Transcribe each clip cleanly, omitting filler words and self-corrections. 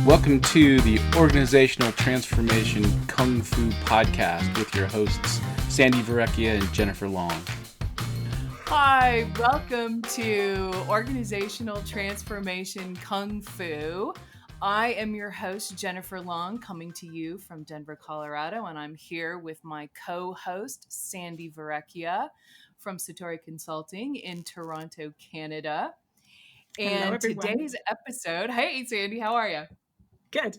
Welcome to the Organizational Transformation Kung Fu Podcast with your hosts, Sandi and Jennifer Long. Hi, welcome to Organizational Transformation Kung Fu. I am your host, Jennifer Long, coming to you from Denver, Colorado, and I'm here with my co-host, Sandi from Satori Consulting in Toronto, Canada. And Hello, everyone. Today's episode, hey, Sandi, how are you? Good.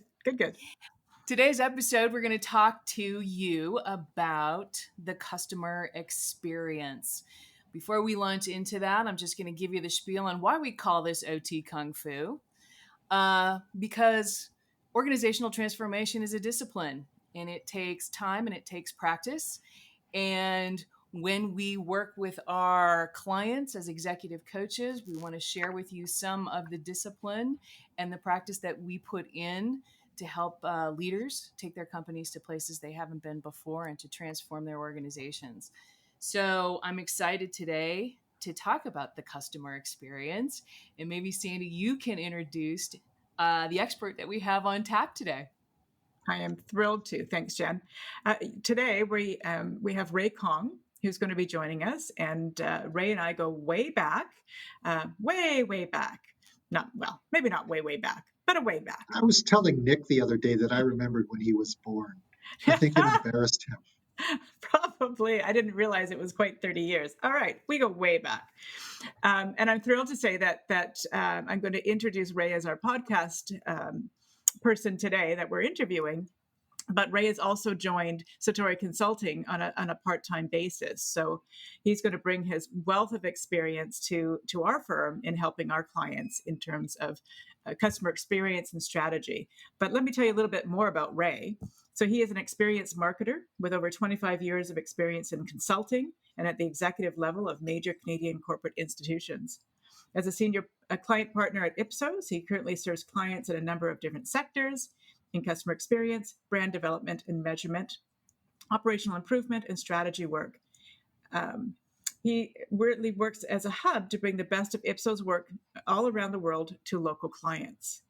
Today's episode, we're going to talk to you about the customer experience. Before we launch into that, I'm just going to give you the spiel on why we call this OT Kung Fu. Because organizational transformation is a discipline, and it takes time and it takes practice. And when we work with our clients as executive coaches, we want to share with you some of the discipline and the practice that we put in to help leaders take their companies to places they haven't been before and to transform their organizations. So I'm excited today to talk about the customer experience. And maybe, Sandi, you can introduce the expert that we have on tap today. I am thrilled to. Thanks, Jen. Today, we have Ray Kong, who's going to be joining us. And Ray and I go way back, way back. Maybe not way back, but a way back. I was telling Nick the other day that I remembered when he was born. I think it embarrassed him. Probably. I didn't realize it was quite 30 years. All right, we go way back. And I'm thrilled to say that I'm going to introduce Ray as our podcast person today that we're interviewing. But Ray has also joined Satori Consulting on a part-time basis. So he's going to bring his wealth of experience to our firm in helping our clients in terms of customer experience and strategy. But let me tell you a little bit more about Ray. So he is an experienced marketer with over 25 years of experience in consulting and at the executive level of major Canadian corporate institutions. As a senior client partner at Ipsos, he currently serves clients in a number of different sectors in customer experience, brand development and measurement, operational improvement, and strategy work. He really works as a hub to bring the best of Ipsos work all around the world to local clients.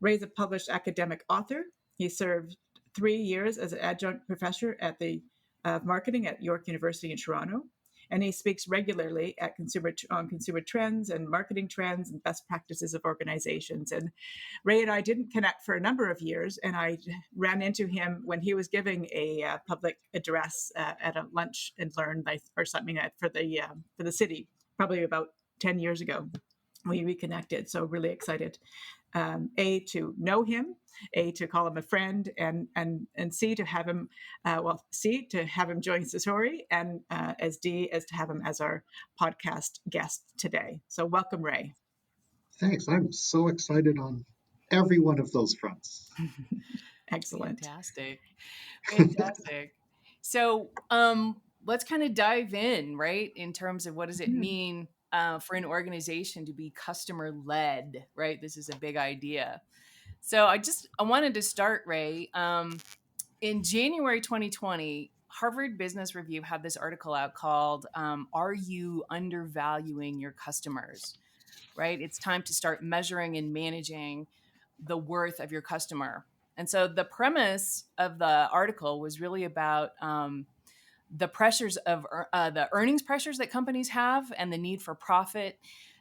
Ray is a published academic author. He served 3 years as an adjunct professor at the marketing at York University in Toronto. And he speaks regularly at on consumer trends and marketing trends and best practices of organizations. And Ray and I didn't connect for a number of years, and I ran into him when he was giving a public address at a lunch and learn or something for the city, probably about 10 years ago. We reconnected, so really excited. To know him, to call him a friend, and C, to have him, to have him join Satori, and as to have him as our podcast guest today. So welcome, Ray. Thanks. I'm so excited on every one of those fronts. Excellent. Fantastic. So let's kind of dive in, right, in terms of what does it mean for an organization to be customer led, right? This is a big idea. So I wanted to start, Ray. In January 2020, Harvard Business Review had this article out called "Are You Undervaluing Your Customers?" Right? It's time to start measuring and managing the worth of your customer. And so the premise of the article was really about the pressures of the earnings pressures that companies have and the need for profit,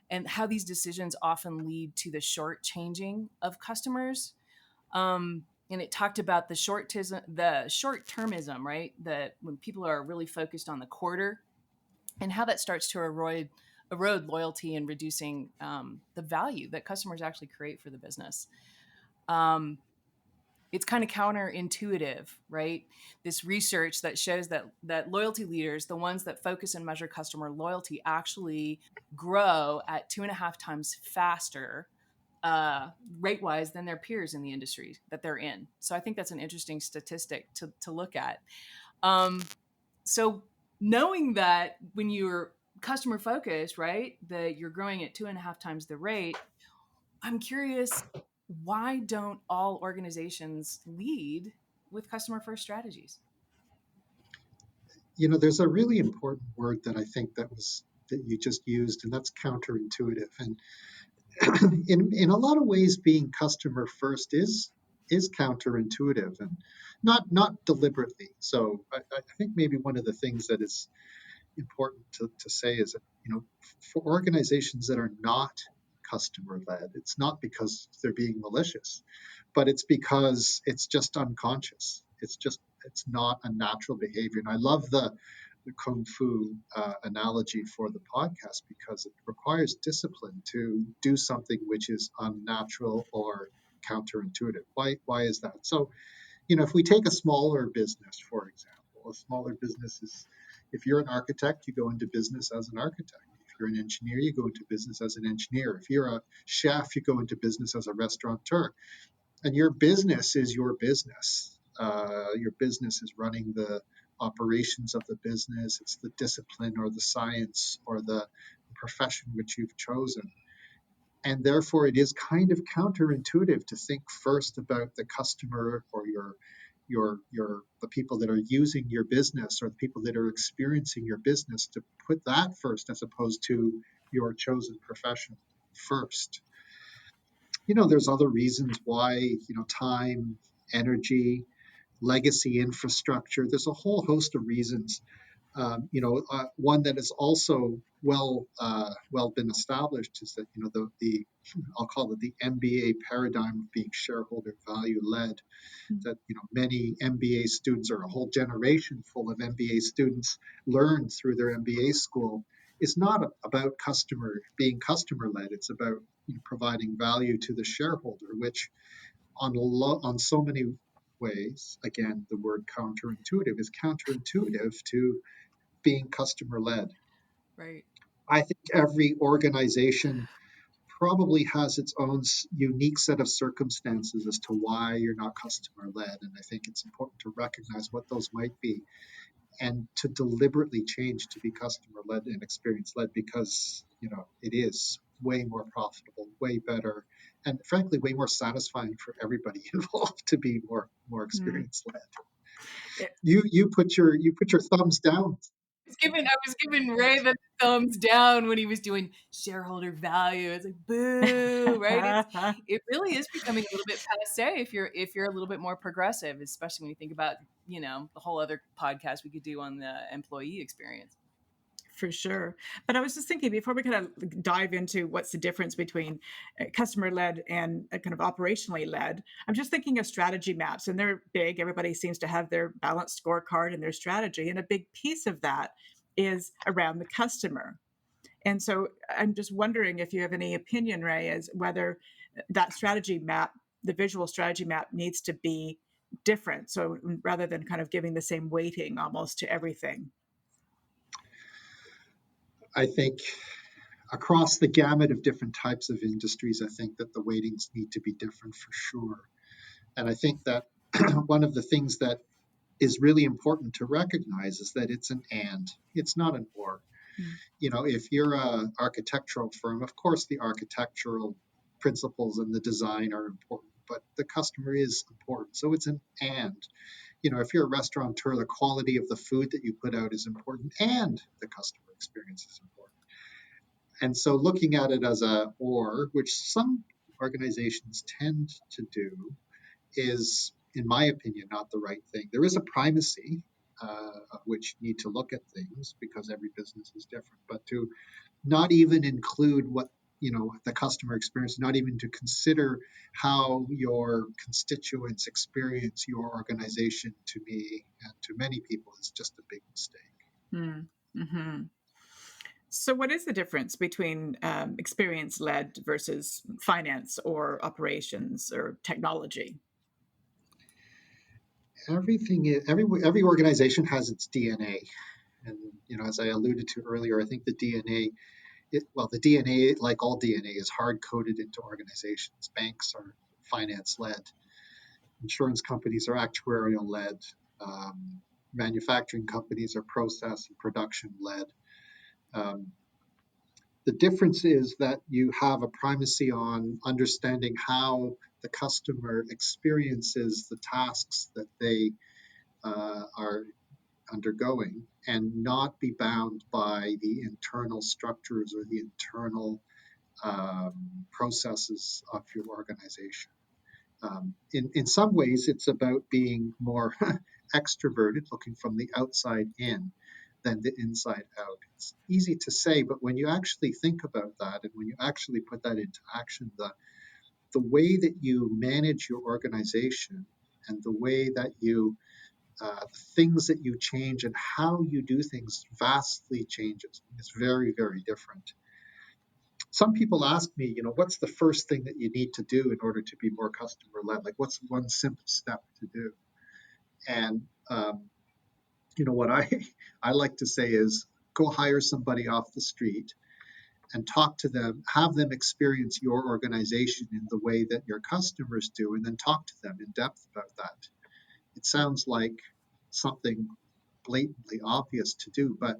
and how these decisions often lead to the short-changing of customers. And it talked about the short-termism, right? That when people are really focused on the quarter, and how that starts to erode loyalty and reducing the value that customers actually create for the business. It's kind of counterintuitive, right? This research that shows that loyalty leaders, the ones that focus and measure customer loyalty, actually grow at 2.5 times faster rate-wise than their peers in the industry that they're in. So I think that's an interesting statistic to look at. So knowing that when you're customer focused, right, that you're growing at 2.5 times the rate, I'm curious, why don't all organizations lead with customer first strategies? There's a really important word that I think that you just used, and that's counterintuitive. And in a lot of ways, being customer first is is counterintuitive and not deliberately. So I think maybe one of the things that is important to say is that, for organizations that are not customer led, it's not because they're being malicious, but it's because it's just unconscious. It's not a natural behavior. And I love the kung fu analogy for the podcast because it requires discipline to do something which is unnatural or counterintuitive. Why is that? So, if we take a smaller business, for example, a smaller business is, if you're an architect, you go into business as an architect. If you're an engineer, you go into business as an engineer. If you're a chef, you go into business as a restaurateur. And your business is your business. Your business is running the operations of the business. It's the discipline or the science or the profession which you've chosen. And therefore, it is kind of counterintuitive to think first about the customer or the people that are using your business or the people that are experiencing your business, to put that first as opposed to your chosen profession first. There's other reasons why, time, energy, legacy infrastructure. There's a whole host of reasons. One that is also well been established is that, the I'll call it the MBA paradigm of being shareholder value led. That, many MBA students, or a whole generation full of MBA students, learned through their MBA school, is not about being customer led. It's about, providing value to the shareholder, which on so many ways, again, the word counterintuitive is counterintuitive to being customer led. Right. I think every organization probably has its own unique set of circumstances as to why you're not customer led. And I think it's important to recognize what those might be and to deliberately change to be customer led and experience led, because, it is way more profitable, way better, and frankly, way more satisfying for everybody involved to be more Mm. experience led. Yeah. You put your thumbs down. I was giving Ray the thumbs down when he was doing shareholder value. It's like, boo, right? It really is becoming a little bit passe if you're a little bit more progressive, especially when you think about, the whole other podcast we could do on the employee experience. For sure. But I was just thinking, before we kind of dive into what's the difference between customer led and kind of operationally led, I'm just thinking of strategy maps, and they're big. Everybody seems to have their balanced scorecard and their strategy. And a big piece of that is around the customer. And so I'm just wondering if you have any opinion, Ray, as whether that strategy map, the visual strategy map, needs to be different. So rather than kind of giving the same weighting almost to everything. I think across the gamut of different types of industries, I think that the weightings need to be different for sure. And I think that one of the things that is really important to recognize is that it's an and, it's not an or. Mm. If you're an architectural firm, of course the architectural principles and the design are important, but the customer is important. So it's an and. If you're a restaurateur, the quality of the food that you put out is important, and the customer experience is important. And so looking at it as a or, which some organizations tend to do, is, in my opinion, not the right thing. There is a primacy of which you need to look at things because every business is different, but to not even include what, the customer experience, not even to consider how your constituents experience your organization, to me and to many people, is just a big mistake. Mm-hmm. So, what is the difference between experience led versus finance or operations or technology? Every organization has its DNA, and as I alluded to earlier, I think the DNA, the DNA, like all DNA, is hard coded into organizations. Banks are finance led, insurance companies are actuarial led, manufacturing companies are process and production led. Um, the difference is that you have a primacy on understanding how the customer experiences the tasks that they are undergoing, and not be bound by the internal structures or the internal processes of your organization. In some ways, it's about being more extroverted, looking from the outside in than the inside out. It's easy to say, but when you actually think about that and when you actually put that into action, the way that you manage your organization and the way that the things that you change and how you do things vastly changes. It's very, very different. Some people ask me, what's the first thing that you need to do in order to be more customer led? Like, what's one simple step to do? And what I like to say is go hire somebody off the street and talk to them, have them experience your organization in the way that your customers do, and then talk to them in depth about that. It sounds like something blatantly obvious to do, but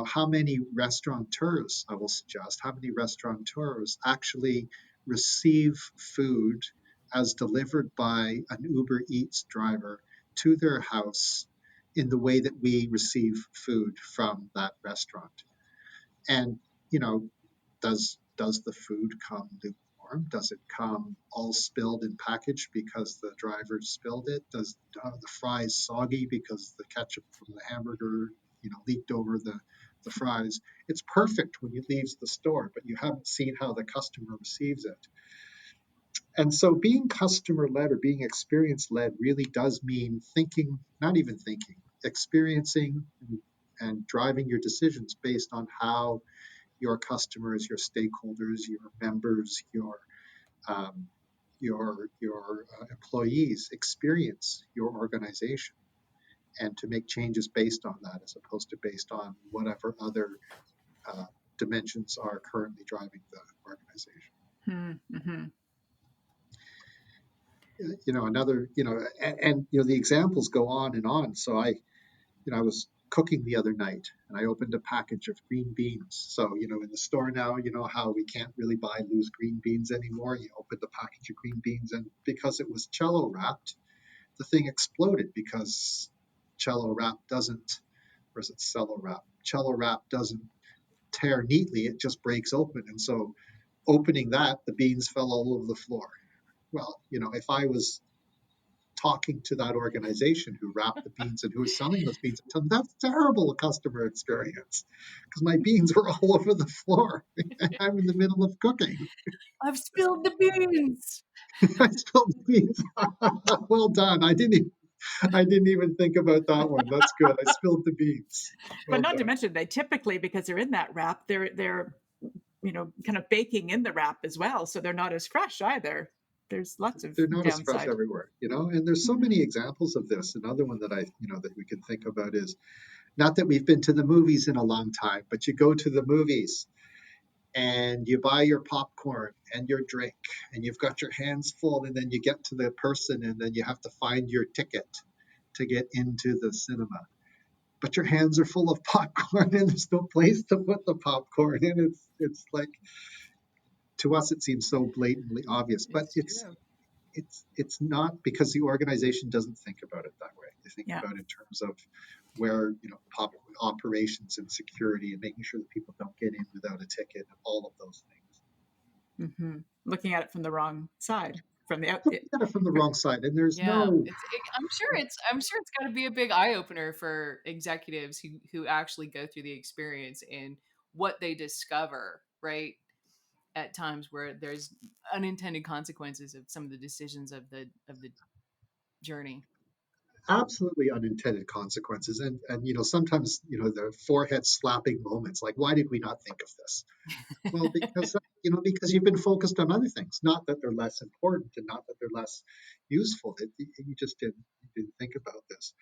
how many restaurateurs, I will suggest, how many restaurateurs actually receive food as delivered by an Uber Eats driver to their house in the way that we receive food from that restaurant? And, does the food come lukewarm? Does it come all spilled and packaged because the driver spilled it? Does the fries soggy because the ketchup from the hamburger, leaked over the fries? It's perfect when it leaves the store, but you haven't seen how the customer receives it. And so being customer led or being experience led really does mean thinking, not even thinking, experiencing and driving your decisions based on how your customers, your stakeholders, your members, um, your employees experience your organization, and to make changes based on that as opposed to based on whatever other uh, dimensions are currently driving the organization. Mm-hmm. Another, the examples go on and on. So I was cooking the other night and I opened a package of green beans. So, in the store now, how we can't really buy loose green beans anymore. You open the package of green beans, and because it was cello wrapped, the thing exploded because cello wrap doesn't, or is it cello wrap? Cello wrap doesn't tear neatly, it just breaks open. And so opening that, the beans fell all over the floor. Well, if I was talking to that organization who wrapped the beans and who was selling those beans and tell them that's terrible customer experience because my beans were all over the floor. I'm in the middle of cooking. I've spilled the beans. I spilled the beans. Well done. I didn't even think about that one. That's good. I spilled the beans. But Well not to done. mention, they typically, because they're in that wrap, they're kind of baking in the wrap as well, so they're not as fresh either. There's lots of They're not as fresh downside. everywhere, and there's so many examples of this. Another one that that we can think about is not that we've been to the movies in a long time, but you go to the movies and you buy your popcorn and your drink and you've got your hands full, and then you get to the person and then you have to find your ticket to get into the cinema, but your hands are full of popcorn and there's no place to put the popcorn, and it's like, to us it seems so blatantly obvious, but It's true. it's not, because the organization doesn't think about it that way. They think Yeah. about it in terms of where operations and security and making sure that people don't get in without a ticket and all of those things. Mm-hmm. Looking at it from the wrong side, from the out. Looking at it from the wrong side, and there's Yeah, no I'm sure it's got to be a big eye opener for executives who actually go through the experience and what they discover, right? At times where there's unintended consequences of some of the decisions of the journey. absolutely unintended consequences, and sometimes the forehead slapping moments, like, why did we not think of this? Well, because you've been focused on other things, not that they're less important and not that they're less useful. You just didn't think about this.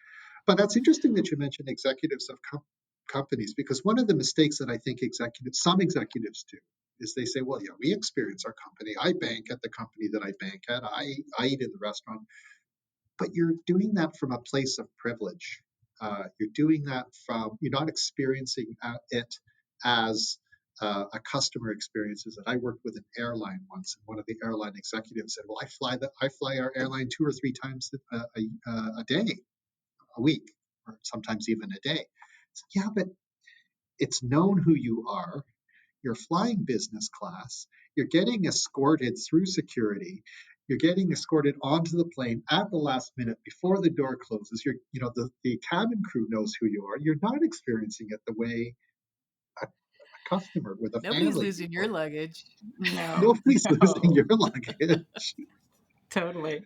But that's interesting that you mentioned executives of companies, because one of the mistakes that I think some executives do is they say, well, yeah, we experience our company. I bank at the company that I bank at. I eat in the restaurant. But you're doing that from a place of privilege. You're doing that you're not experiencing it as a customer experiences. And I worked with an airline once, and one of the airline executives said, well, I fly our airline 2 or 3 times a day, a week, or sometimes even a day. I said, yeah, but it's known who you are. You're flying business class. You're getting escorted through security. You're getting escorted onto the plane at the last minute before the door closes. The cabin crew knows who you are. You're not experiencing it the way a customer with a Nobody's family losing your or luggage. No, nobody's losing no, your luggage. totally.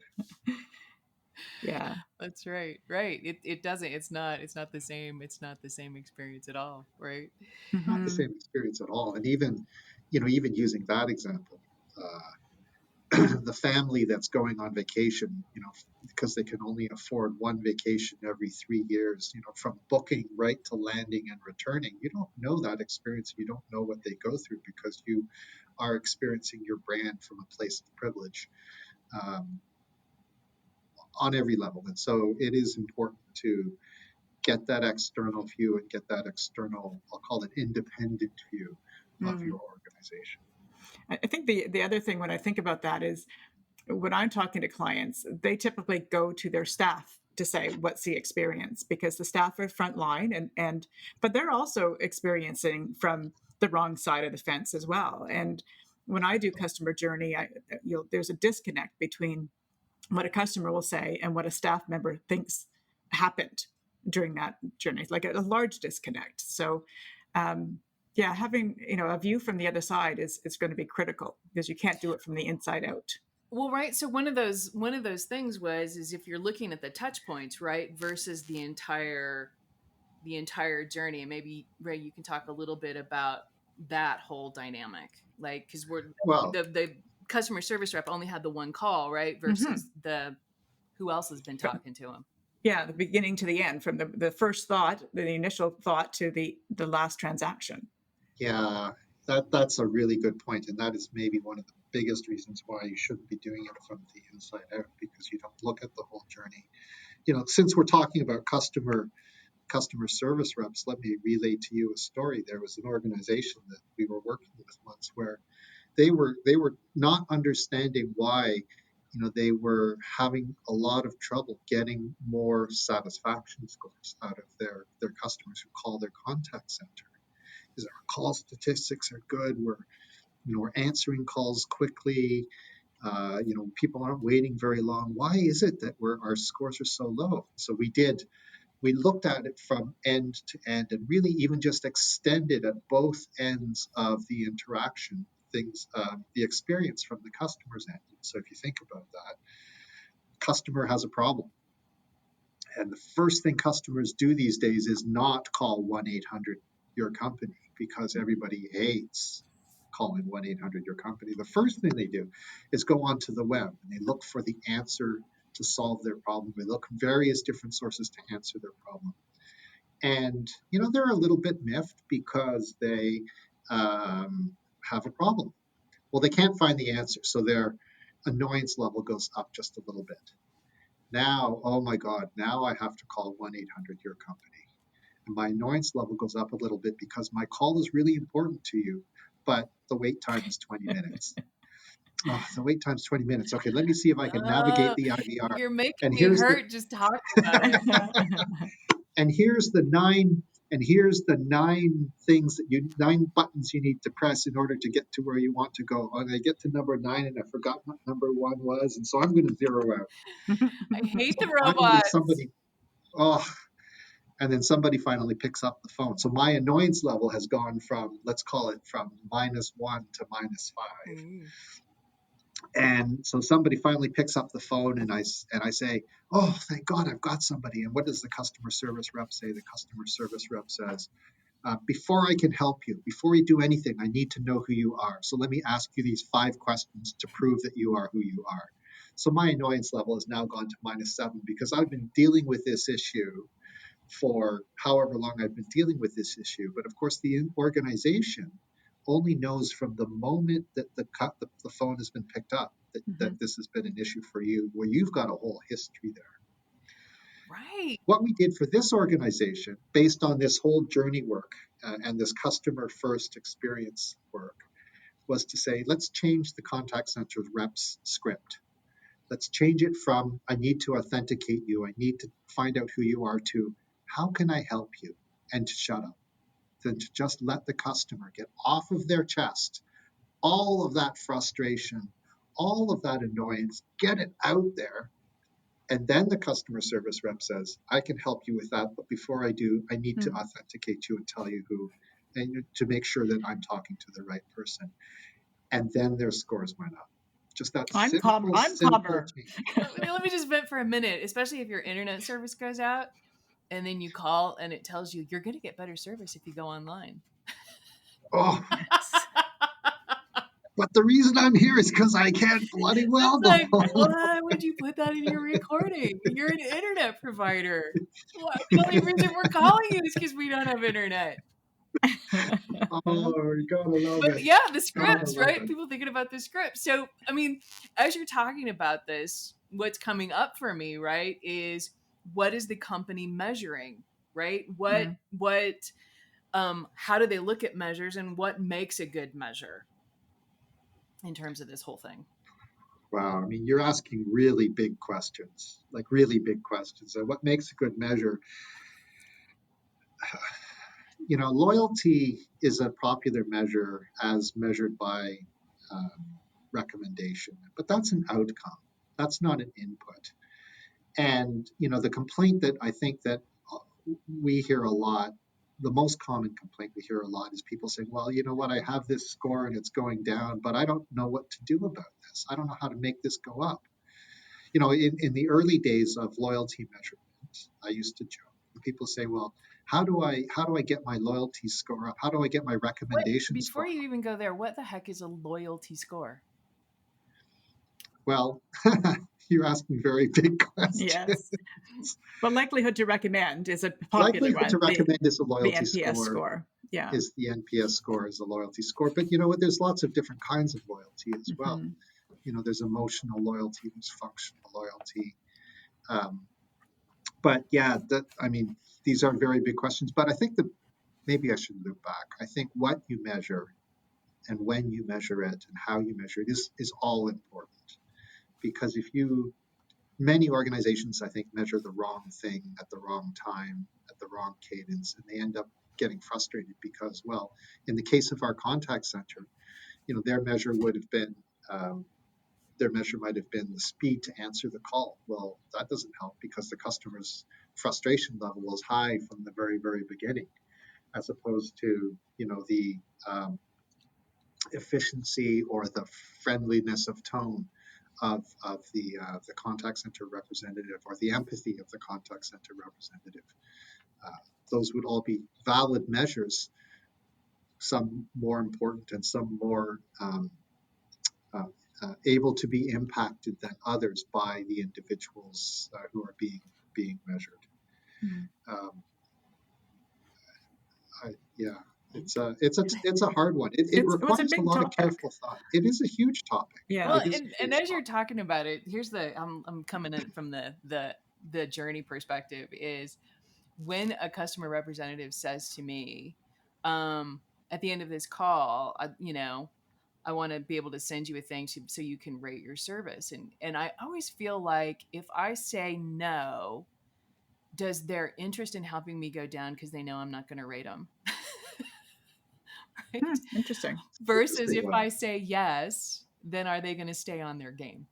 Yeah. That's right. Right. It doesn't. It's not the same. It's not the same experience at all. Right. Not the Hmm. same experience at all. And even using that example, the family that's going on vacation, because they can only afford one vacation every 3 years, from booking right to landing and returning, you don't know that experience. You don't know what they go through because you are experiencing your brand from a place of privilege, um, on every level. And so it is important to get that external view and get that external, I'll call it independent view of your Mm. organization. I think the other thing when I think about that is when I'm talking to clients, they typically go to their staff to say, what's the experience? Because the staff are frontline but they're also experiencing from the wrong side of the fence as well. And when I do customer journey, there's a disconnect between what a customer will say and what a staff member thinks happened during that journey, like a large disconnect. So, yeah, having a view from the other side is going to be critical because you can't do it from the inside out. Well, right. So one of those things is if you're looking at the touch points, right, versus the entire journey, and maybe Ray, you can talk a little bit about that whole dynamic, like because we're Well, the customer service rep only had the one call, right, Hmm. versus the who else has been talking to him. Yeah, the beginning to the end, from the first thought, the initial thought to the last transaction. yeah, that's a really good point, and that is maybe one of the biggest reasons why you shouldn't be doing it from the inside out, because you don't look at the whole journey. Since we're talking about customer service reps, let me relay to you a story. There was an organization that we were working with once where they were not understanding why they were having a lot of trouble getting more satisfaction scores out of their customers who call their contact center. Is our call statistics are good, we're answering calls quickly, people aren't waiting very long. Why is it that our scores are so low? So we looked at it from end to end and really even just extended at both ends of the interaction things, the experience from the customer's end. So if you think about that, customer has a problem, and the first thing customers do these days is not call 1-800 your company, because everybody hates calling 1-800 your company. The first thing they do is go onto the web and they look for the answer to solve their problem. They look at various different sources to answer their problem. And they're a little bit miffed because they have a problem. Well, they can't find the answer, so their annoyance level goes up just a little bit. Now, oh my God, now I have to call 1-800 your company. And my annoyance level goes up a little bit because my call is really important to you, but the wait time is 20 minutes. Oh, the wait time's 20 minutes. Okay, let me see if I can navigate Oh, the IVR. you're making And me here's the hurt just talking about it. and here's the nine things that 9 buttons you need to press in order to get to where you want to go. And I get to number 9 and I forgot what number 1 was, and so I'm going to zero out. I hate the So finally robots. somebody, oh, and then somebody finally picks up the phone. So my annoyance level has gone from, let's call it, from -1 to -5. Mm. And so somebody finally picks up the phone, and I say, "Oh, thank God, I've got somebody." And what does the customer service rep say? The customer service rep says, "Before I can help you, before you do anything, I need to know who you are. So let me ask you these 5 questions to prove that you are who you are." So my annoyance level has now gone to -7 because I've been dealing with this issue for however long I've been dealing with this issue. But of course, the organization only knows from the moment that the phone has been picked up that Mhm. this has been an issue for you, where you've got a whole history there. Right. What we did for this organization, based on this whole journey work, and this customer first experience work, was to say, let's change the contact center reps script. Let's change it from "I need to authenticate you, I need to find out who you are" to "How can I help you?" and to shut up. Then to just let the customer get off of their chest all of that frustration, all of that annoyance, get it out there. And then the customer service rep says, I can help you with that. But before I do, I need to authenticate you and tell you who, and to make sure that I'm talking to the right person. And then their scores went up. Just that simple change. Let me just vent for a minute, especially if your internet service goes out and then you call and it tells you you're going to get better service if you go online. Oh, but the reason I'm here is because I can't bloody well go. Like, why would you put that in your recording? You're an internet provider. Well, the only reason we're calling you is because we don't have internet. Oh, you gotta love it. Yeah, the scripts, right? People thinking about the scripts. So, I mean, as you're talking about this, what's coming up for me, right, is what is the company measuring, right? How do they look at measures, and what makes a good measure in terms of this whole thing? Wow, I mean, you're asking really big questions, like really big questions. And what makes a good measure? Loyalty is a popular measure as measured by recommendation, but that's an outcome. That's not an input. And, the complaint that I think that we hear a lot, the most common complaint we hear a lot is people saying, well, you know what, I have this score and it's going down, but I don't know what to do about this. I don't know how to make this go up. In the early days of loyalty measurement, I used to joke. People say, well, how do I get my loyalty score up? How do I get my recommendation score up? Before you even go there, what the heck is a loyalty score? Well, you're asking very big questions. Yes. But likelihood to recommend is a popular one. Likelihood to recommend is a loyalty the NPS score. Yeah. Is the NPS score is a loyalty score. But there's lots of different kinds of loyalty as well. There's emotional loyalty, there's functional loyalty. But yeah, these are very big questions. But I think that maybe I should loop back. I think what you measure and when you measure it and how you measure it is all important. Because many organizations, I think, measure the wrong thing at the wrong time, at the wrong cadence, and they end up getting frustrated because, well, in the case of our contact center, their measure would have been, their measure might have been the speed to answer the call. Well, that doesn't help because the customer's frustration level was high from the very, very beginning, as opposed to, the efficiency or the friendliness of tone of the contact center representative, or the empathy of the contact center representative. Those would all be valid measures, some more important and some more able to be impacted than others by the individuals who are being measured. It's a hard one. It requires a lot of careful thought. It is a huge topic. Yeah. Well, and as you're talking about it, here's I'm coming in from the journey perspective, is when a customer representative says to me, at the end of this call, I want to be able to send you a thing so you can rate your service. And I always feel like if I say no, does their interest in helping me go down because they know I'm not going to rate them? Right? Interesting. Versus if I say yes, then are they going to stay on their game?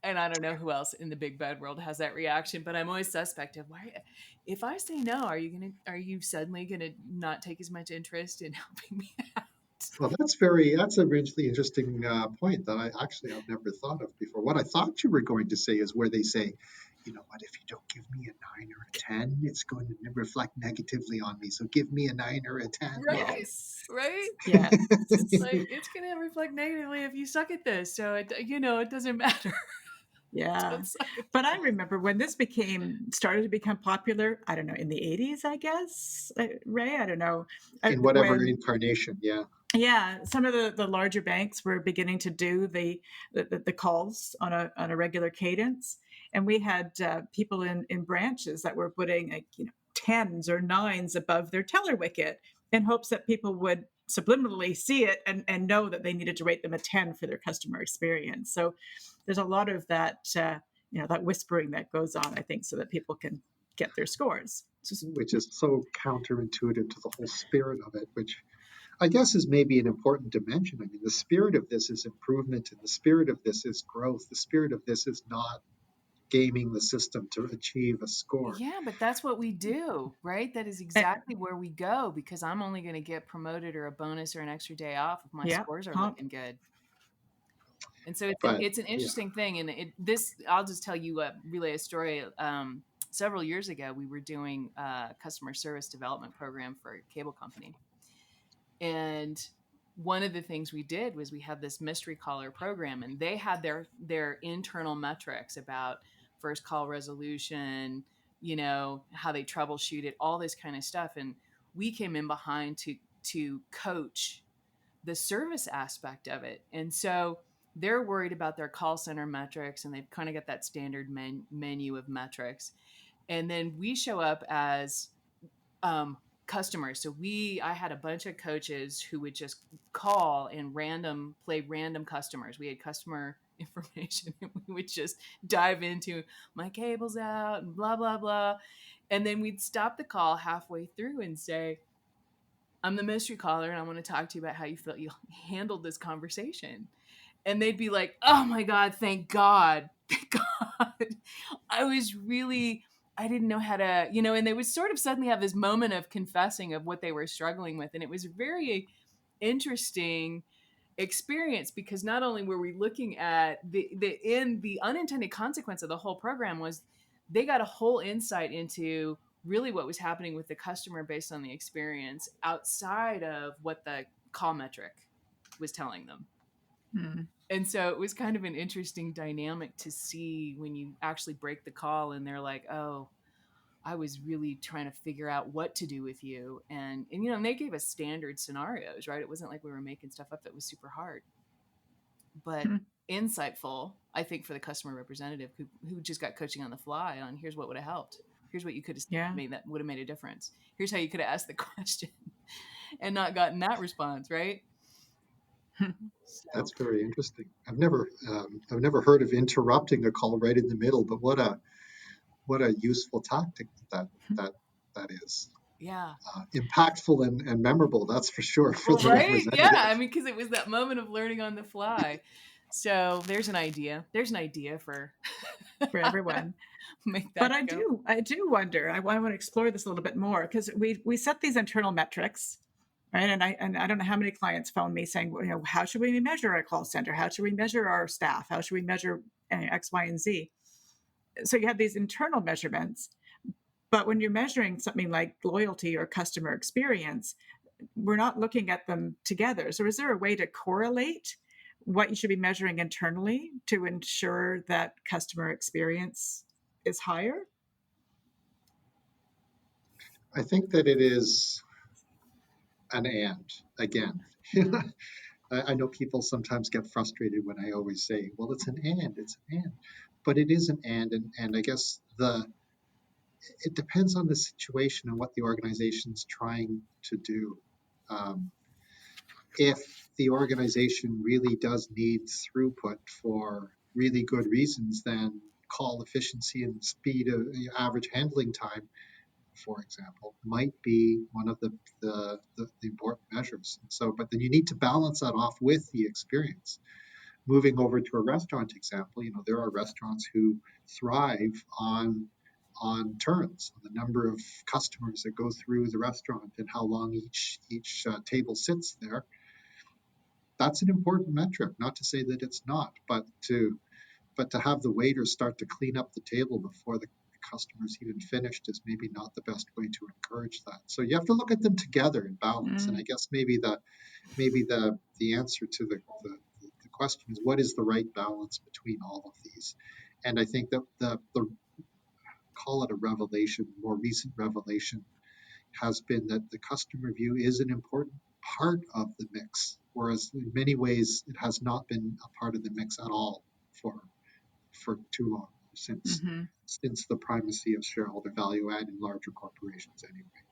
And I don't know who else in the big bad world has that reaction, but I'm always suspect of why. If I say no, are you suddenly gonna not take as much interest in helping me out? Well, that's a really interesting point that I've never thought of before. What I thought you were going to say is where they say, you know what, if you don't give me a 9 or a 10, it's going to reflect negatively on me. So give me a 9 or a 10. Right. Right? Yeah. It's going to reflect negatively if you suck at this. So, it doesn't matter. Yeah. But I remember when this started to become popular, I don't know, in the 80s, I guess, Ray, I don't know. In whatever incarnation, yeah. Yeah, some of the larger banks were beginning to do the calls on a regular cadence, and we had people in branches that were putting 10s or 9s above their teller wicket in hopes that people would subliminally see it and know that they needed to rate them a 10 for their customer experience. So there's a lot of that that whispering that goes on, I think, so that people can get their scores, which is so counterintuitive to the whole spirit of it, which I guess is maybe an important dimension. I mean, the spirit of this is improvement, and the spirit of this is growth. The spirit of this is not gaming the system to achieve a score. Yeah, but that's what we do, right? That is Eh, exactly where we go, because I'm only going to get promoted or a bonus or an extra day off if my yeah, scores are comp. looking good. And so But it's an yeah, interesting thing. And this, I'll just tell you relay a story. Several years ago, we were doing a customer service development program for a cable company. And one of the things we did was we had this mystery caller program, and they had their internal metrics about first call resolution, how they troubleshoot it, all this kind of stuff. And we came in behind to coach the service aspect of it. And so they're worried about their call center metrics, and they've kind of got that standard menu of metrics. And then we show up as um, customers. So I had a bunch of coaches who would just call and play random customers. We had customer information, and we would just dive into my cable's out and blah, blah, blah. And then we'd stop the call halfway through and say, I'm the mystery caller, and I want to talk to you about how you felt you handled this conversation. And they'd be like, oh my God, thank God. Thank God. I was really, I didn't know how to, and they would sort of suddenly have this moment of confessing of what they were struggling with. And it was very interesting experience, because not only were we looking at the unintended consequence of the whole program was they got a whole insight into really what was happening with the customer based on the experience outside of what the call metric was telling them. Hmm. And so it was kind of an interesting dynamic to see when you actually break the call and they're like, oh, I was really trying to figure out what to do with you. And they gave us standard scenarios, right? It wasn't like we were making stuff up that was super hard, but Hmm. insightful, I think, for the customer representative who just got coaching on the fly on here's what would have helped. Here's what you could have said Yeah. to me that would have made a difference. Here's how you could have asked the question and not gotten that response, right? So that's very interesting. I've never heard of interrupting a call right in the middle, but what a useful tactic that that is. yeah. Impactful and memorable, that's for sure, for Well, the right? Yeah. representative. I mean, because it was that moment of learning on the fly. So there's an idea. There's an idea for For everyone. make But that go. I do wonder. I want to explore this a little bit more, because we set these internal metrics, right? And I don't know how many clients phone me saying, well, how should we measure our call center? How should we measure our staff? How should we measure X, Y, and Z? So you have these internal measurements, but when you're measuring something like loyalty or customer experience, we're not looking at them together. So is there a way to correlate what you should be measuring internally to ensure that customer experience is higher? I think that it is an and again. I know people sometimes get frustrated when I always say, well, it's an and, but it is an and I guess it depends on the situation and what the organization's trying to do. Um, if the organization really does need throughput for really good reasons, then call efficiency and speed of average handling time, for example, might be one of the important measures. So, but then you need to balance that off with the experience. Moving over to a restaurant example, there are restaurants who thrive on turns, on the number of customers that go through the restaurant and how long each table sits there. That's an important metric. Not to say that it's not, but to have the waiters start to clean up the table before the customers even finished is maybe not the best way to encourage that. So you have to look at them together in balance. And I Mm, guess maybe the answer to the question is, what is the right balance between all of these? And I think that the call it a revelation, more recent revelation, has been that the customer view is an important part of the mix, whereas in many ways it has not been a part of the mix at all for too long, mhm. since the primacy of shareholder value add in larger corporations anyway.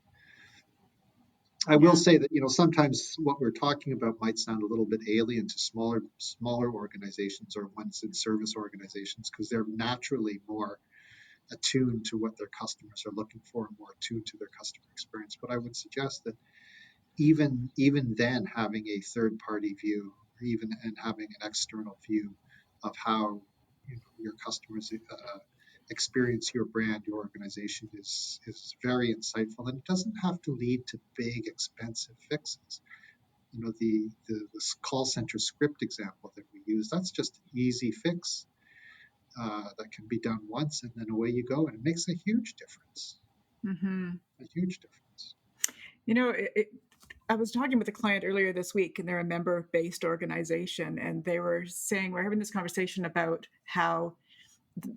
I will Yeah. say that sometimes what we're talking about might sound a little bit alien to smaller organizations or ones in service organizations, because they're naturally more attuned to what their customers are looking for and more attuned to their customer experience. But I would suggest that even then having a third party view, or even and having an external view of how your customers experience your brand, your organization is very insightful, and it doesn't have to lead to big expensive fixes. The call center script example that we use, that's just an easy fix that can be done once, and then away you go, and it makes a huge difference. Mm-hmm. A huge difference. I was talking with a client earlier this week, and they're a member-based organization, and they were saying, we're having this conversation about how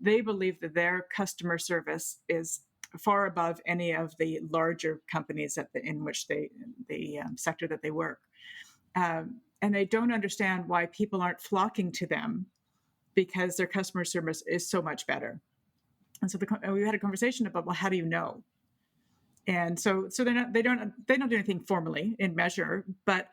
they believe that their customer service is far above any of the larger companies in which the sector that they work. And they don't understand why people aren't flocking to them because their customer service is so much better. And so we had a conversation about, well, how do you know? And so they don't do anything formally in measure, but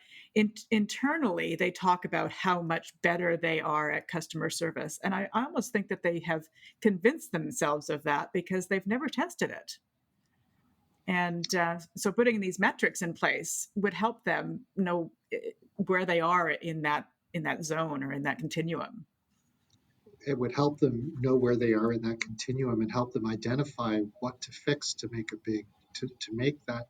internally they talk about how much better they are at customer service. And I almost think that they have convinced themselves of that because they've never tested it. And so putting these metrics in place would help them know where they are in that zone or in that continuum. It would help them know where they are in that continuum and help them identify what to fix to make to make that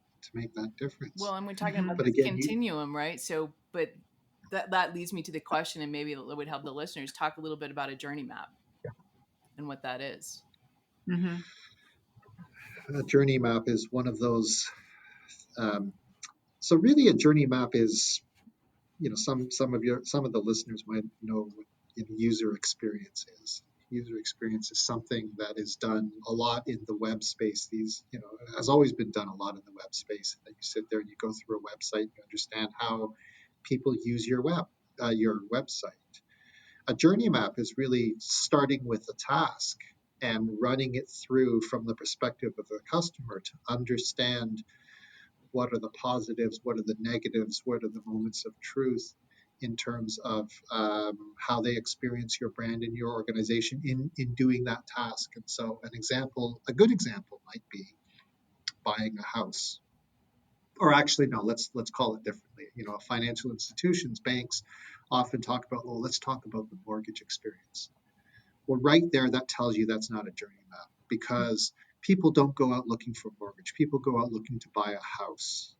difference. Well, and we're talking about But this again, continuum, right? So, but that leads me to the question, and maybe it would help the listeners talk a little bit about a journey map and what that is. Mm-hmm. A journey map is one of those. So really, a journey map is, some of the listeners might know what user experience is. User experience is something that is done a lot in the web space. It has always been done a lot in the web space. That you sit there and you go through a website, you understand how people use your website. A journey map is really starting with a task and running it through from the perspective of the customer to understand what are the positives, what are the negatives, what are the moments of truth in terms of how they experience your brand and your organization in doing that task. And so a good example might be buying a house. Or actually, no, let's call it differently. Financial institutions, banks often talk about, well, let's talk about the mortgage experience. Well, right there, that tells you that's not a journey map, because people don't go out looking for mortgage. People go out looking to buy a house.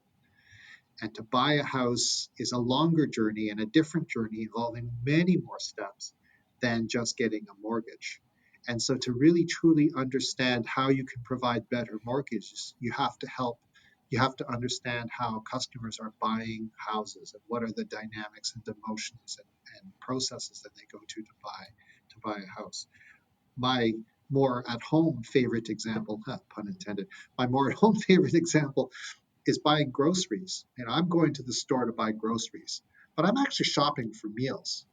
And to buy a house is a longer journey and a different journey involving many more steps than just getting a mortgage. And so to really truly understand how you can provide better mortgages, you have to understand how customers are buying houses and what are the dynamics and emotions and processes that they go to buy a house. My more at home favorite example, pun intended, my more at home favorite example is buying groceries. I'm going to the store to buy groceries, but I'm actually shopping for meals.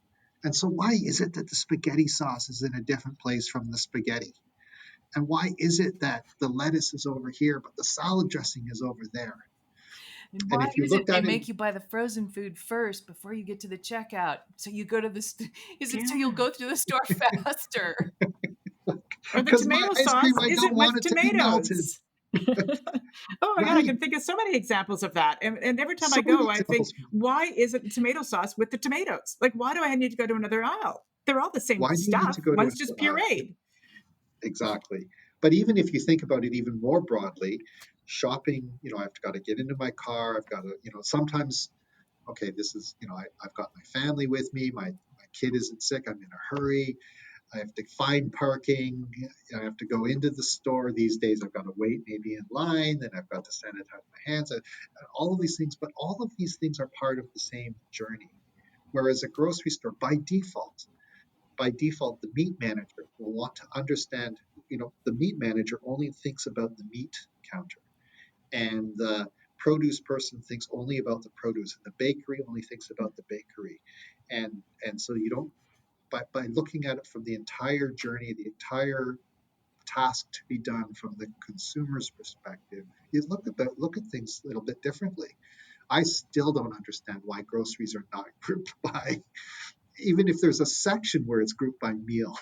And so why is it that the spaghetti sauce is in a different place from the spaghetti? And why is it that the lettuce is over here, but the salad dressing is over there? And And why if you is it looked they at it, make you buy the frozen food first before you get to the checkout? So you go to the is it so Yeah. you'll go through the store faster? Or the because my tomato ice sauce cream, I don't isn't want with it to be melted. tomatoes. Oh my God, I Right. can think of so many examples of that. And every time I So many go, I think, examples. why isn't the tomato sauce with the tomatoes? Like, why do I need to go to another aisle? They're all the same Why do you need stuff. to go to One's just another aisle? pureed. Exactly. But even if you think about it even more broadly, shopping, I've got to get into my car. I've got to, sometimes, okay, this is, I've got my family with me. My kid isn't sick. I'm in a hurry. I have to find parking. I have to go into the store. These days, I've got to wait maybe in line. Then I've got to sanitize my hands. All of these things. But all of these things are part of the same journey. Whereas a grocery store, by default, the meat manager will want to understand, the meat manager only thinks about the meat counter, and the produce person thinks only about the produce, and the bakery only thinks about the bakery. And so you don't, by looking at it from the entire journey, the entire task to be done from the consumer's perspective, you look at things a little bit differently. I still don't understand why groceries are not grouped by, even if there's a section where it's grouped by meal.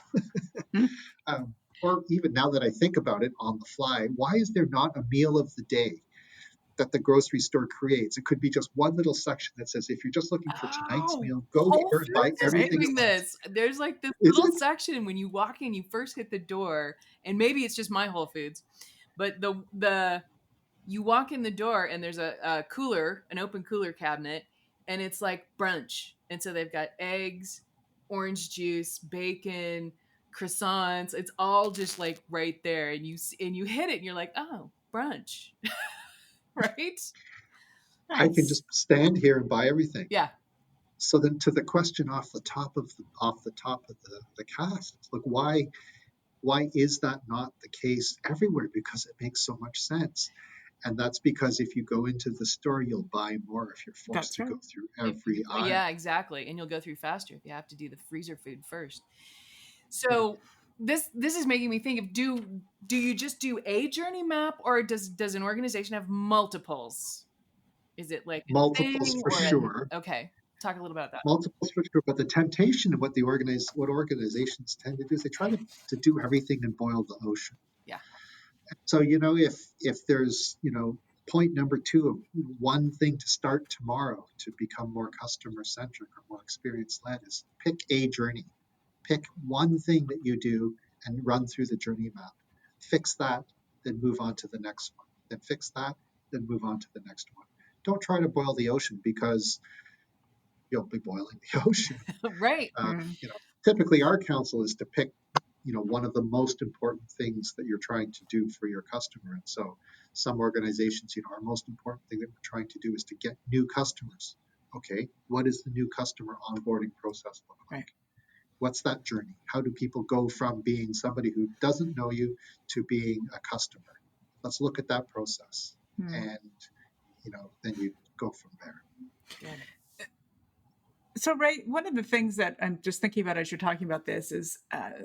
Or even now that I think about it on the fly, why is there not a meal of the day? that the grocery store creates. It could be just one little section that says, if you're just looking for tonight's Oh, meal, go Whole here and buy Foods is Right? everything at doing once. this. There's like this Is little it? section when you walk in, you first hit the door, and maybe it's just my Whole Foods, but the you walk in the door and there's a cooler, an open cooler cabinet, and it's like brunch. And so they've got eggs, orange juice, bacon, croissants. It's all just like right there, and you hit it, and you're like, oh, brunch, right? I can Nice. just stand here and buy everything. Yeah. So then, to the question off the top of the cast, it's like, why is that not the case everywhere? Because it makes so much sense. And that's because if you go into the store, you'll buy more if you're forced That's to right. go through every aisle. Yeah, exactly. And you'll go through faster if you have to do the freezer food first. So this is making me think of do you just do a journey map, or does an organization have multiples? Is it like a Multiples thing for or sure. okay. Talk a little about that. Multiples for sure. But the temptation of what organizations tend to do is they try to do everything and boil the ocean. Yeah. So, if there's, point number two of one thing to start tomorrow to become more customer centric or more experience led is pick a journey. Pick one thing that you do and run through the journey map. Fix that, then move on to the next one. Then fix that, then move on to the next one. Don't try to boil the ocean, because you'll be boiling the ocean. Right. Mm. Typically, our counsel is to pick, one of the most important things that you're trying to do for your customer. And so, some organizations, our most important thing that we're trying to do is to get new customers. Okay, what does the new customer onboarding process look like? Right. What's that journey? How do people go from being somebody who doesn't know you to being a customer? Let's look at that process, Mm. and then you go from there. Good. So, Ray, one of the things that I'm just thinking about as you're talking about this is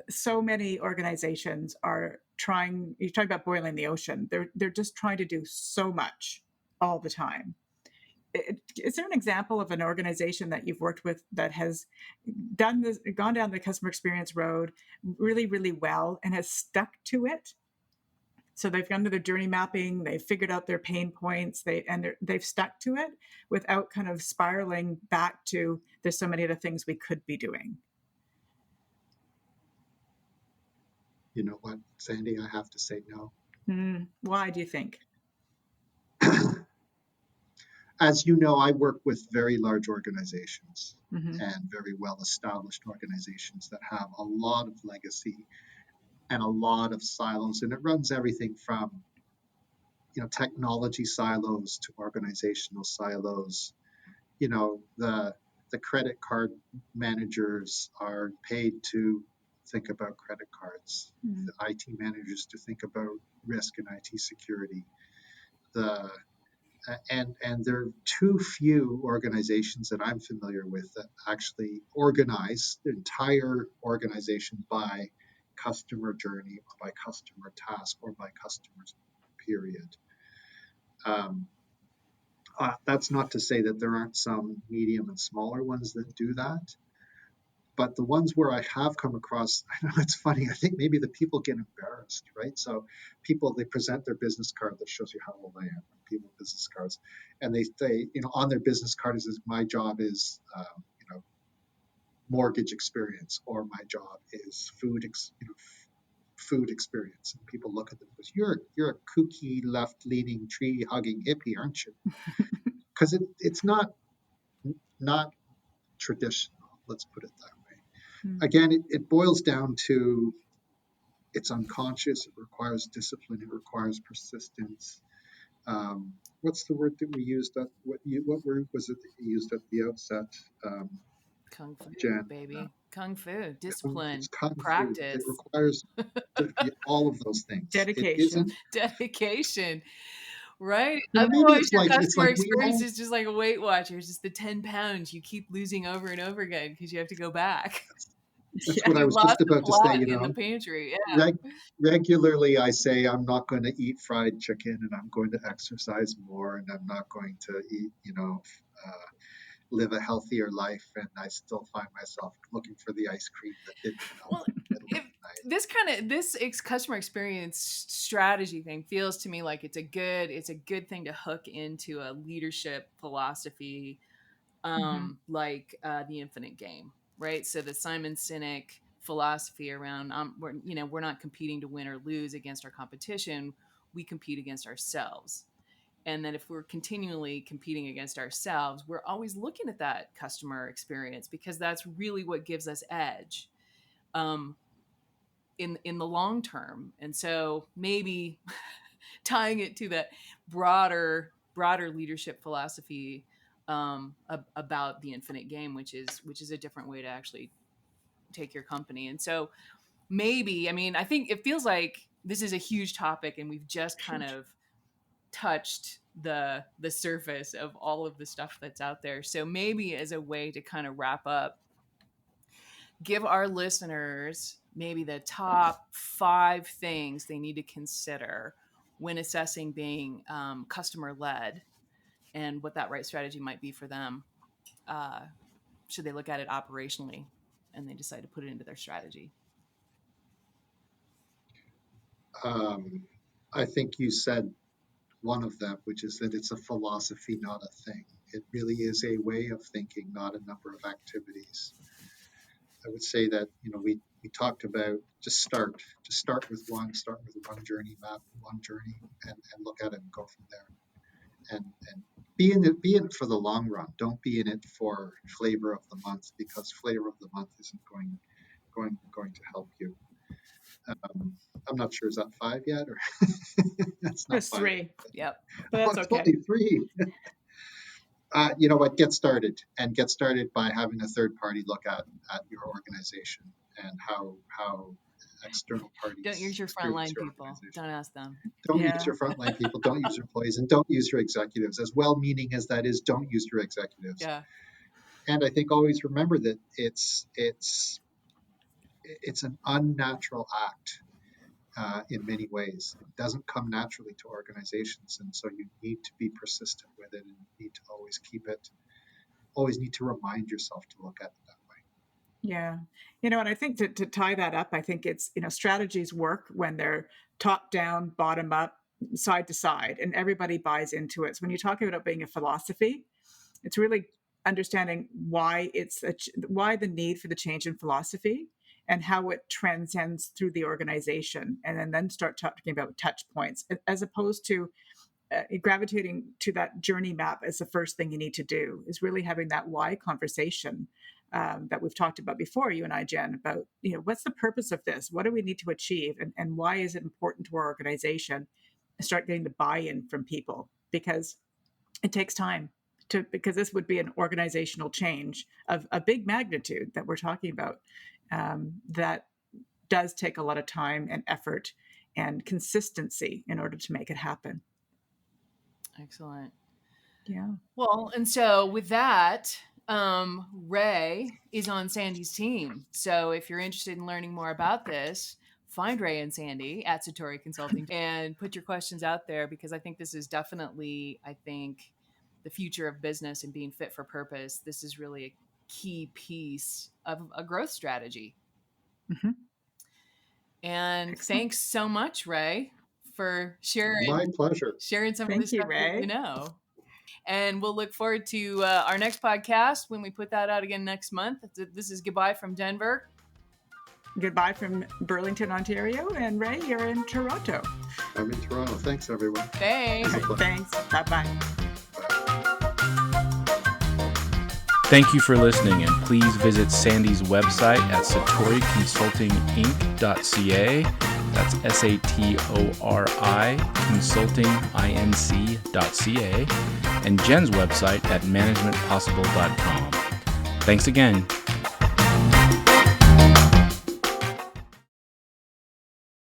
so many organizations are trying. You talk about boiling the ocean. They're just trying to do so much all the time. Is there an example of an organization that you've worked with that has done this, gone down the customer experience road really, really well, and has stuck to it? So they've gone to their journey mapping, they've figured out their pain points, they've stuck to it without kind of spiraling back to there's so many other things we could be doing. You know what, Sandy? I have to say no. Why do you think? As you know, I work with very large organizations Mm-hmm. and very well-established organizations that have a lot of legacy and a lot of silos, and it runs everything from technology silos to organizational silos. The credit card managers are paid to think about credit cards. Mm-hmm. The IT managers to think about risk and IT security. The and there are too few organizations that I'm familiar with that actually organize the entire organization by customer journey or by customer task or by customers period. Um, that's not to say that there aren't some medium and smaller ones that do that, but the ones where I have come across, I know it's funny. I think maybe the people get embarrassed, right? So they present their business card that shows you how old I am. People business cards, and they say, on their business card is my job is, mortgage experience, or my job is food experience. And people look at them and go, you're a kooky, left-leaning, tree-hugging hippie, aren't you? Because it's not traditional. Let's put it that way. Again, it boils down to it's unconscious. It requires discipline. It requires persistence. What's the word that we used? What word was it that you used at the outset, Kung fu, Jen? baby. Kung fu, It's discipline, kung fu. It practice, requires all of those things. It Dedication. isn't. dedication, right? Maybe Otherwise, your it's customer like we experience all. is just like a Weight Watchers. It's just the 10 pounds you keep losing over and over again because you have to go back. That's Yeah. what I You was lost just the about to say. plot in the pantry. Yeah. Regularly I say I'm not going to eat fried chicken, and I'm going to exercise more, and I'm not going to eat, live a healthier life, and I still find myself looking for the ice cream that didn't melt Well, in the middle if of the this customer experience strategy thing feels to me like it's a good thing to hook into a leadership philosophy, like the Infinite Game, right? So the Simon Sinek philosophy around we're not competing to win or lose against our competition, we compete against ourselves. And then if we're continually competing against ourselves, we're always looking at that customer experience, because that's really what gives us edge in the long term. And so maybe tying it to that broader leadership philosophy about the Infinite Game, which is a different way to actually take your company. And so maybe, I mean, I think it feels like this is a huge topic, and we've just kind of touched the surface of all of the stuff that's out there. So maybe as a way to kind of wrap up, give our listeners maybe the top 5 things they need to consider when assessing being customer led, and what that right strategy might be for them. Should they look at it operationally and they decide to put it into their strategy? I think you said one of them, which is that it's a philosophy, not a thing. It really is a way of thinking, not a number of activities. I would say that, we talked about just start with one journey map, one journey, and look at it and go from there. And be in it for the long run. Don't be in it for flavor of the month, because flavor of the month isn't going to help you. I'm not sure, is that 5 yet, or that's not There's 5. 3. Yep. But that's It's okay. only 3. You know what? Get started by having a third party look at your organization and how external parties Don't use your experience frontline your people. organization. Don't ask them. Don't Yeah. use your frontline people. Don't use your employees, and don't use your executives. As well-meaning as that is, don't use your executives. Yeah. And I think always remember that it's an unnatural act. In many ways, it doesn't come naturally to organizations, and so you need to be persistent with it, and you need to always need to remind yourself to look at it that way. Yeah. And I think to tie that up, I think it's, strategies work when they're top down, bottom up, side to side, and everybody buys into it. So when you talk about it being a philosophy, it's really understanding why why the need for the change in philosophy, and how it transcends through the organization, and then start talking about touch points, as opposed to gravitating to that journey map as the first thing you need to do. Is really having that why conversation that we've talked about before, you and I, Jen, about what's the purpose of this, what do we need to achieve, and why is it important to our organization, and start getting the buy-in from people, because it takes time because this would be an organizational change of a big magnitude that we're talking about, that does take a lot of time and effort and consistency in order to make it happen. Excellent. Yeah. Well, and so with that, Ray is on Sandy's team. So if you're interested in learning more about this, find Ray and Sandy at Satori Consulting and put your questions out there, because I think this is definitely, the future of business and being fit for purpose. This is really a key piece of a growth strategy. Mm-hmm. And Excellent. Thanks so much, Ray, for sharing. My pleasure. Sharing some Thank of the you, stuff that Ray. you know. And we'll look forward to our next podcast when we put that out again next month. This is goodbye from Denver. Goodbye from Burlington, Ontario. And Ray, you're in Toronto. I'm in Toronto. Thanks, everyone. Thanks. Thanks. Bye-bye. Thank you for listening, and please visit Sandy's website at satoriconsultinginc.ca. That's SATORI consultinginc.ca, and Jen's website at managementpossible.com. Thanks again.